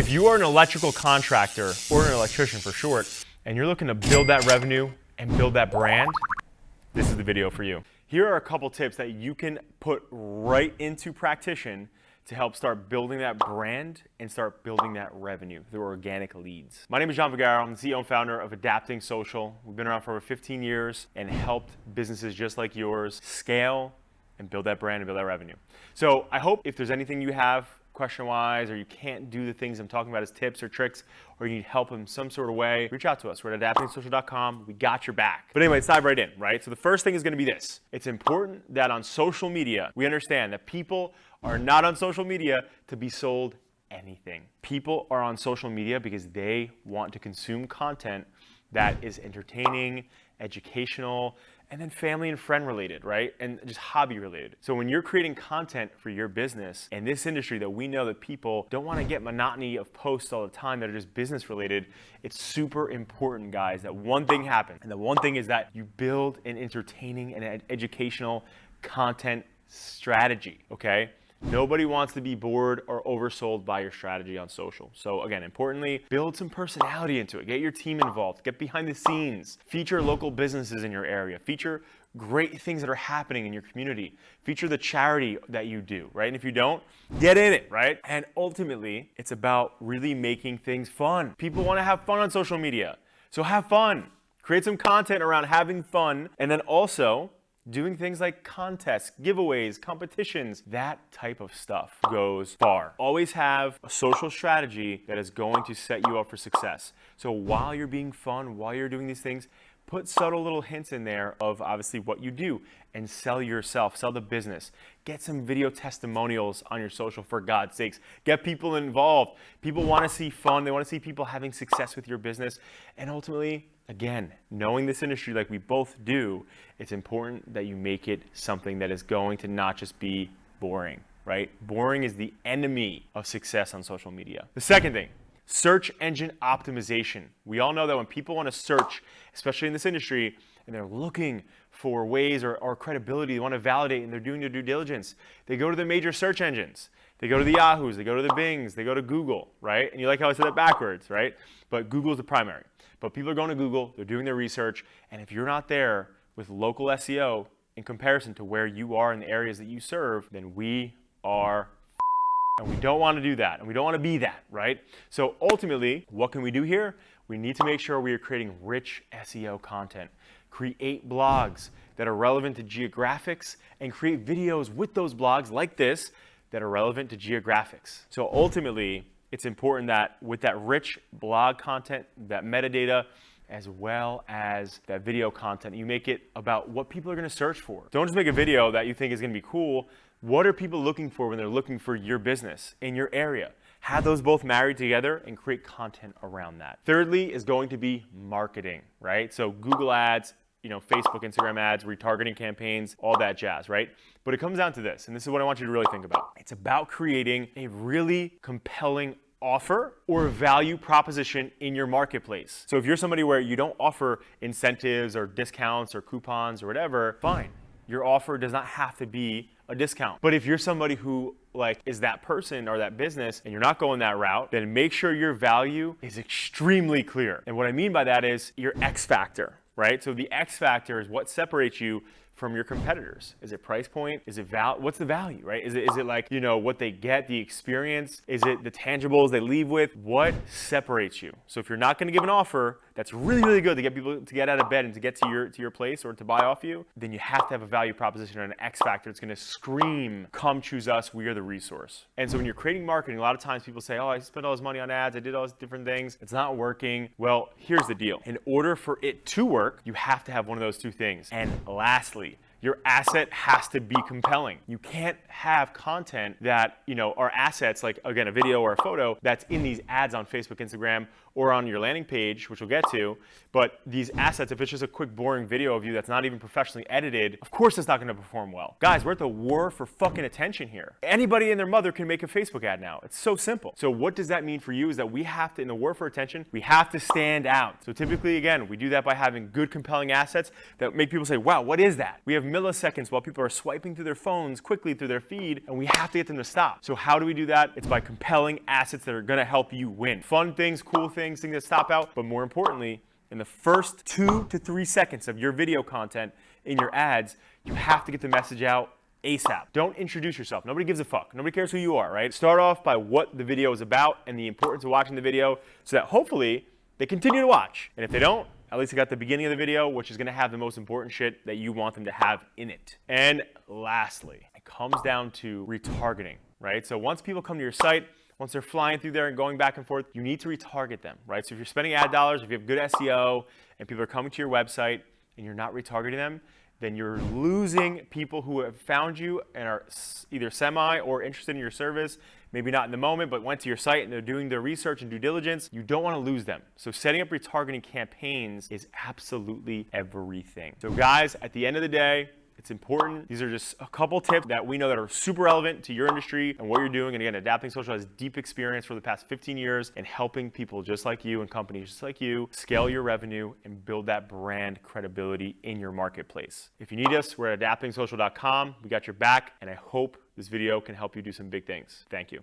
If you are an electrical contractor, or an electrician for short, and you're looking to build that revenue and build that brand, this is the video for you. Here are a couple tips that you can put right into practice to help start building that brand and start building that revenue through organic leads. My name is John Vigaro. I'm the CEO and founder of Adapting Social. We've been around for over 15 years and helped businesses just like yours scale and build that brand and build that revenue. So I hope if there's anything you have question-wise, or you can't do the things I'm talking about as tips or tricks, or you need help in some sort of way, reach out to us. We're at adaptingsocial.com. We got your back. But anyway, let's dive right in, right? So the first thing is going to be this. It's important that on social media, we understand that people are not on social media to be sold anything. People are on social media because they want to consume content that is entertaining, educational, and then family and friend related, right? And just hobby related. So when you're creating content for your business in this industry that we know that people don't want to get monotony of posts all the time that are just business related, it's super important, guys, that one thing happens. And the one thing is that you build an entertaining and educational content strategy, okay? Nobody wants to be bored or oversold by your strategy on social. So again, importantly, build some personality into it. Get your team involved. Get behind the scenes. Feature local businesses in your area. Feature great things that are happening in your community. Feature the charity that you do, right? And if you don't, get in it, right? And ultimately, it's about really making things fun. People want to have fun on social media. So have fun. Create some content around having fun, and then also doing things like contests, giveaways, competitions, that type of stuff goes far. Always have a social strategy that is going to set you up for success. So while you're being fun, while you're doing these things, put subtle little hints in there of obviously what you do and sell yourself, sell the business. Get some video testimonials on your social, for God's sakes. Get people involved. People want to see fun. They want to see people having success with your business. And ultimately, again, knowing this industry like we both do, it's important that you make it something that is going to not just be boring, right? Boring is the enemy of success on social media. The second thing, search engine optimization. We all know that when people want to search, especially in this industry, and they're looking for ways or credibility, they want to validate and they're doing their due diligence, they go to the major search engines. They go to the Yahoos, they go to the Bings, they go to Google, right? And you like how I said that backwards, right? But Google is the primary. But people are going to Google, they're doing their research, and if you're not there with local SEO in comparison to where you are in the areas that you serve, then we are and we don't want to do that, and we don't want to be that, right? So ultimately, what can we do here? We need to make sure we are creating rich SEO content. Create blogs that are relevant to geographics, and create videos with those blogs like this that are relevant to geographics. So ultimately, it's important that with that rich blog content, that metadata, as well as that video content, you make it about what people are going to search for. Don't just make a video that you think is going to be cool. What are people looking for when they're looking for your business in your area? Have those both married together and create content around that. Thirdly is going to be marketing, right? So Google ads, Facebook, Instagram ads, retargeting campaigns, all that jazz, right? But it comes down to this, and this is what I want you to really think about. It's about creating a really compelling offer or value proposition in your marketplace. So if you're somebody where you don't offer incentives or discounts or coupons or whatever, fine. Your offer does not have to be a discount. But if you're somebody who is that person or that business and you're not going that route, then make sure your value is extremely clear. And what I mean by that is your X factor, right? So the X factor is what separates you from your competitors. Is it price point? Is it what's the value, right? Is it like, what they get, the experience? Is it the tangibles they leave with? What separates you? So if you're not going to give an offer that's really, really good to get people to get out of bed and to get to your place or to buy off you, then you have to have a value proposition or an X factor that's going to scream, come choose us, we are the resource. And so when you're creating marketing, a lot of times people say, oh, I spent all this money on ads, I did all these different things, it's not working. Well, here's the deal. In order for it to work, you have to have one of those two things. And lastly, your asset has to be compelling. You can't have content that, are assets like, again, a video or a photo that's in these ads on Facebook, Instagram, or on your landing page, which we'll get to. But these assets, if it's just a quick, boring video of you that's not even professionally edited, of course it's not going to perform well. Guys, we're at the war for fucking attention here. Anybody and their mother can make a Facebook ad now. It's so simple. So what does that mean for you is that we have to, in the war for attention, we have to stand out. So typically, again, we do that by having good, compelling assets that make people say, wow, what is that? We have milliseconds while people are swiping through their phones quickly through their feed, and we have to get them to stop. So how do we do that? It's by compelling assets that are gonna help you win. Fun things, cool things that stop out, but more importantly, in the first 2 to 3 seconds of your video content in your ads, you have to get the message out ASAP. Don't introduce yourself. Nobody gives a fuck. Nobody cares who you are, right? Start off by what the video is about and the importance of watching the video so that hopefully they continue to watch. And if they don't, at least they got the beginning of the video, which is gonna have the most important shit that you want them to have in it. And lastly, it comes down to retargeting, right? So once people come to your site, once they're flying through there and going back and forth, you need to retarget them, right? So if you're spending ad dollars, if you have good SEO, and people are coming to your website and you're not retargeting them, then you're losing people who have found you and are either semi or interested in your service, maybe not in the moment, but went to your site and they're doing their research and due diligence. You don't want to lose them. So setting up retargeting campaigns is absolutely everything. So guys, at the end of the day, it's important. These are just a couple tips that we know that are super relevant to your industry and what you're doing. And again, Adapting Social has deep experience for the past 15 years in helping people just like you and companies just like you scale your revenue and build that brand credibility in your marketplace. If you need us, we're at adaptingsocial.com. We got your back, and I hope this video can help you do some big things. Thank you.